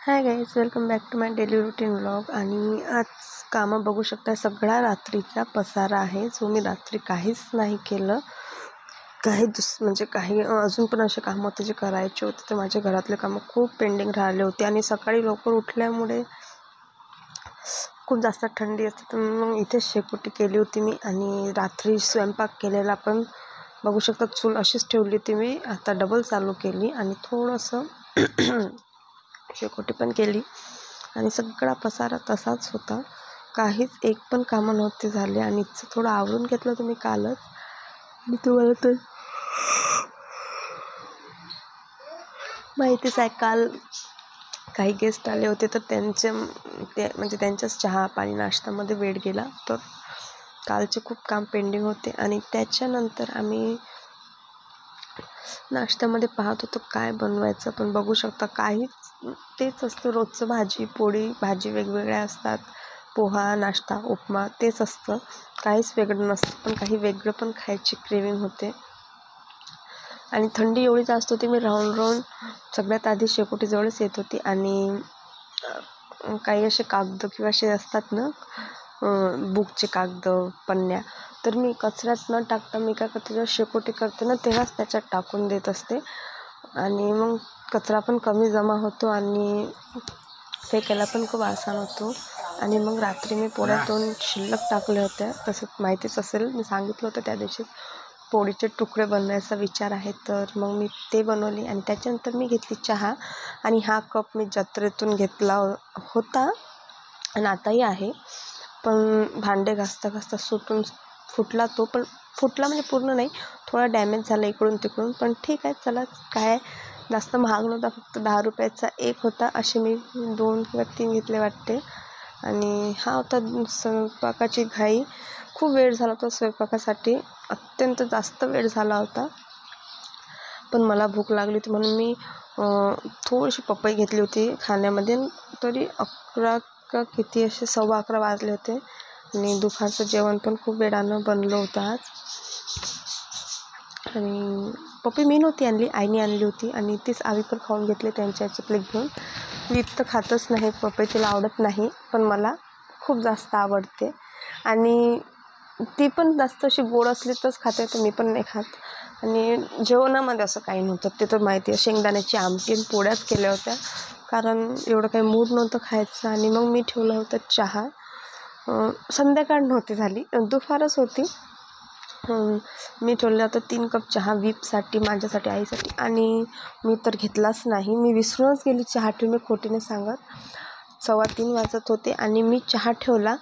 High guys, welcome back to my daily routine vlog. आणि आज कामं बघू शकता, सगळा रात्रीचा पसारा आहे जो मी रात्री काहीच नाही केलं. काही अजून पण असे कामं होते जे करायचे होते. तर माझ्या घरातले कामं खूप पेंडिंग राहिले होते आणि सकाळी लवकर उठल्यामुळे खूप जास्त थंडी असते, तर मग इथे शेकोटी केली होती मी. आणि रात्री स्वयंपाक केलेला पण बघू शकता, चूल अशीच ठेवली होती मी. आता डबल चालू केली आणि थोडंसं शेकोटी पण केली आणि सगळा पसारा तसाच होता. काहीच एक पण कामं नव्हते झाले आणि थोडं आवरून घेतलं तुम्ही कालच. मी तुम्हाला तर माहितीच आहे, काल काही गेस्ट आले होते, तर त्यांच्याच चहा पाणी नाश्त्यामध्ये वेळ गेला. तर कालचे खूप काम पेंडिंग होते आणि त्याच्यानंतर आम्ही नाश्त्यामध्ये पाहत होतो काय बनवायचं. पण बघू शकता काहीच तेच असतं रोजचं, भाजी पोळी, भाजी वेगवेगळ्या असतात, पोहा, नाश्ता, उपमा तेच असतं, काहीच वेगळं नसतं. पण काही वेगळं पण खायची क्रेविंग होते आणि थंडी एवढी जास्त होती. मी राहून सगळ्यात आधी शेकोटीजवळच येत होती आणि काही असे कागद किंवा असे असतात ना, बुकचे कागद, पन्न्या, तर मी कचऱ्यात न टाकता मी काय करते, जेव्हा शेकोटी करते ना तेव्हाच त्याच्यात टाकून देत असते आणि मग कचरा पण कमी जमा होतो आणि फेकायला पण खूप आसान होतो. आणि मग रात्री मी पोळ्या 2 शिल्लक टाकल्या होत्या. तसं माहितीच असेल, मी सांगितलं होतं त्या दिवशी पोळीचे तुकडे बनवायचा विचार आहे, तर मग मी ते बनवली. आणि त्याच्यानंतर मी घेतली चहा आणि हा कप मी जत्रेतून घेतला होता आणि आताही आहे. पण भांडे घासता फुटला तो. पण फुटला म्हणजे पूर्ण नाही, थोडा डॅमेज झाला इकडून तिकडून. पण ठीक आहे, चला, काय जास्त महाग नव्हता, फक्त 10 रुपयाचा एक होता. असे मी 2 किंवा 3 घेतले वाटते. आणि हा होता स्वयंपाकाची घाई. खूप वेळ झाला होता स्वयंपाकासाठी, अत्यंत जास्त वेळ झाला होता. पण मला भूक लागली होती म्हणून मी थोडीशी पपई घेतली होती खाण्यामध्ये. तरी 11 का किती, असे 11:15 वाजले होते. आणि दुपारचं जेवण पण खूप वेळानं बनलं होतं आज. आणि पपई मी नव्हती आणली, आईने आणली होती आणि तीच आम्ही पण खाऊन घेतले त्यांच्या प्लेट घेऊन. मी तर खातच नाही पपई, तिला आवडत नाही, पण मला खूप जास्त आवडते. आणि ती पण जास्त अशी गोड असली तरच खाते, तर मी पण नाही खात. आणि जेवणामध्ये असं काही नव्हतं, ते तर माहिती आहे. शेंगदाण्याची आमटी आणि पोळ्याच केल्या होत्या, कारण एवढं काही मूड नव्हतं खायचं. आणि मग मी ठेवला होता चहा. संध्याकाळ नव्हती झाली, दुपारच होती. मी ठेवला होता 3 कप चहा वीपसाठी, माझ्यासाठी, आईसाठी. आणि मी तर घेतलाच नाही, मी विसरूनच गेली चहा ठेवून. मी खोटीने सांगत, 2:15 वाजत होते आणि मी चहा ठेवला.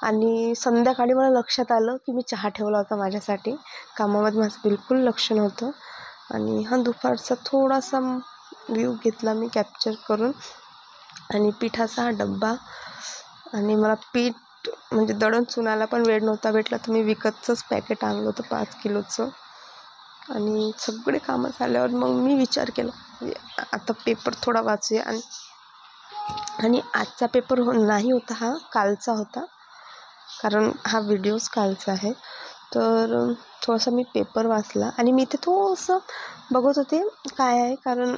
आणि संध्याकाळी मला लक्षात आलं की मी चहा ठेवला होता माझ्यासाठी. कामामध्ये माझं बिलकुल लक्ष नव्हतं. आणि हा दुपारचा थोडासा व्ह्यू घेतला मी कॅप्चर करून. आणि पिठाचा हा डब्बा. आणि मला पीठ म्हणजे दळण चुनायला पण वेळ नव्हता भेटला, तर मी विकतचंच पॅकेट आणलं होतं 5 किलोचं. आणि सगळे कामं झाल्यावर मग मी विचार केला, आता पेपर थोडा वाचूया. आणि आजचा पेपर नाही होता, हा कालचा होता, कारण हा व्हिडिओच कालचा आहे. तर थोडासा मी पेपर वाचला आणि मी ते थोडंसं बघत होते काय आहे. कारण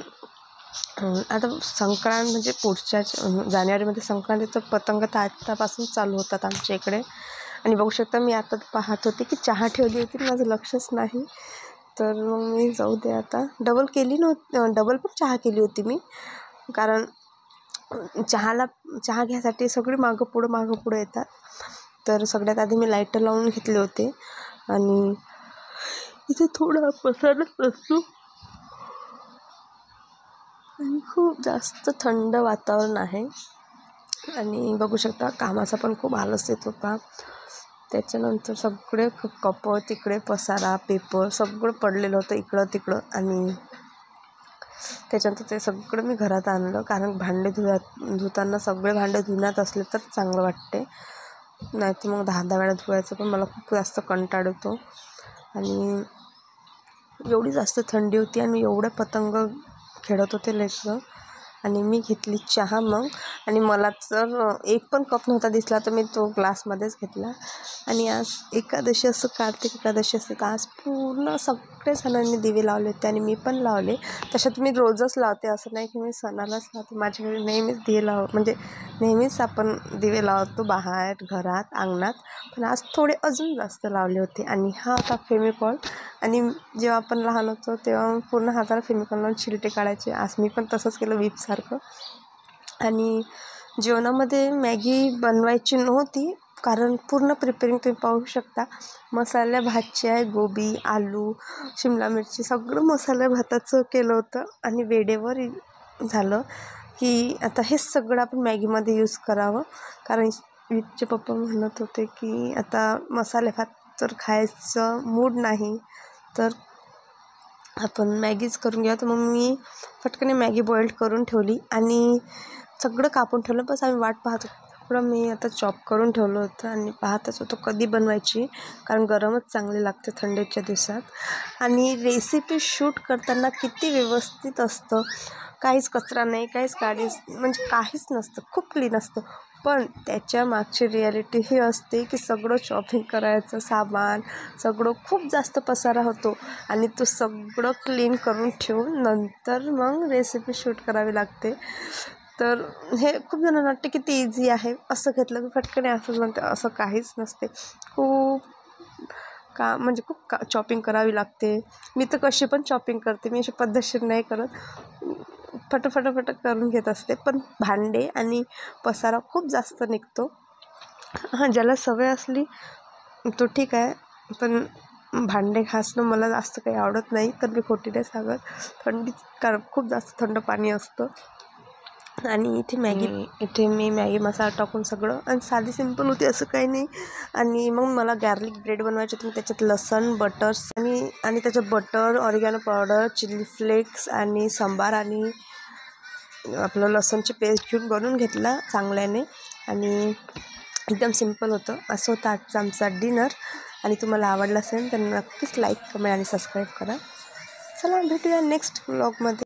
आता संक्रांत म्हणजे पुढच्या जानेवारीमध्ये संक्रांत, तर पतंग तर आतापासून चालू होतात आमच्या इकडे. आणि बघू शकता, मी आता पाहत होते की चहा ठेवली होती, माझं लक्षच नाही. तर मग मी जाऊ दे, आता डबल पण चहा केली होती मी. कारण चहा घ्यायसाठी सगळे मागं पुढं येतात. तर सगळ्यात आधी मी लाईटर लावून घेतले होते. आणि इथे थोडा पसाराच असतो आणि खूप जास्त थंड वातावरण आहे. आणि बघू शकता, कामाचा पण खूप आलस येत होता. त्याच्यानंतर सगळे कप, तिकडे पसारा, पेपर सगळं पडलेलं होतं इकडं तिकडं. आणि त्याच्यानंतर ते सगळं मी घरात आणलं, कारण भांडे धुताना सगळे भांडे धुण्यात असले तर चांगलं वाटते, नाही तर मग 10 वेळा धुवायचं पण मला खूप जास्त कंटाळ येतो. आणि एवढी जास्त थंडी होती आणि एवढे पतंग खेळत होते लेकरं. आणि मी घेतली चहा मग. आणि मला जर एक पण कप नव्हता दिसला, तर मी तो ग्लासमध्येच घेतला. आणि आज एकादशी असं, कार्तिक एकादशी असं, तर आज पूर्ण सगळ्या सणांनी दिवे लावले होते आणि मी पण लावले. तशात मी रोजच लावते, असं नाही की मी सणालाच लावते. माझ्याकडे नेहमीच दिवे म्हणजे नेहमीच आपण दिवे लावतो बाहेर, घरात, अंगणात. पण आज थोडे अजून जास्त लावले होते. आणि हा होता फेविकॉल. आणि जेव्हा आपण लहान होतो तेव्हा पूर्ण हाताला फेविकॉल लावून चिलटे काढायचे. आज मी पण तसंच केलं व्हीपसारखं. आणि जेवणामध्ये मॅगी बनवायची नव्हती, कारण पूर्ण प्रिपेरिंग तुम्ही पाहू शकता. मसाल्या भातची आहे, गोबी, आलू, शिमला मिरची सगळं मसाल्या भाताचं केलं होतं. आणि वेळेवर झालं की आता हे सगळं आपण मॅगीमध्ये यूज करावं. कारण विपचे पप्पा म्हणत होते की आता मसाले भात तर खायचं मूड नाही, तर आपण मॅगीच करून घ्या. तर मग मी पटकन मॅगी बॉईल करून ठेवली आणि सगळं कापून ठेवलं. बस आम्ही वाट पाहत होतो. थोडं मी आता चॉप करून ठेवलं होतं आणि पाहतच होतो कधी बनवायची, कारण गरमच चांगली लागते थंडीच्या दिवसात. आणि रेसिपी शूट करताना किती व्यवस्थित असतं, काहीच कचरा नाही, म्हणजे काहीच नसतं, खूप क्लीन असतं. पण त्याच्या मागची रिॲलिटी ही असते की सगळं शॉपिंग करायचं सामान, सगळं खूप जास्त पसारा होतो. आणि तो सगळं क्लीन करून ठेवून नंतर मग रेसिपी शूट करावी लागते. तर हे खूप जणांना वाटते की ते इझी आहे, असं घेतलं की फटकन असंच म्हणते. असं काहीच नसते. खूप चॉपिंग करावी लागते. मी तर कशी पण चॉपिंग करते, मी अशी पद्धतशीर नाही करत, फटाफट करून घेत असते. पण भांडे आणि पसारा खूप जास्त निघतो. ज्याला सवय असली तो ठीक आहे, पण भांडे घासणं मला जास्त काही आवडत नाही. तर मी खोटी नाही सांगत, कारण खूप जास्त थंड पाणी असतं. आणि इथे मी मॅगी मसाला टाकून सगळं, आणि साधी सिंपल होती, असं काही नाही. आणि मग मला गार्लिक ब्रेड बनवायचे होते. त्याच्यात लसण, बटर आणि त्याच्यात butter, oregano powder, chili flakes आणि सांबार आणि आपलं लसणची पेस्ट घेऊन बनवून घेतला चांगल्याने. आणि एकदम सिंपल होतं. असं होतं आजचा आमचा डिनर. आणि तुम्हाला आवडला असेल तर नक्कीच लाईक, कमेंट आणि सबस्क्राईब करा. चला भेटूया नेक्स्ट व्लॉगमध्ये.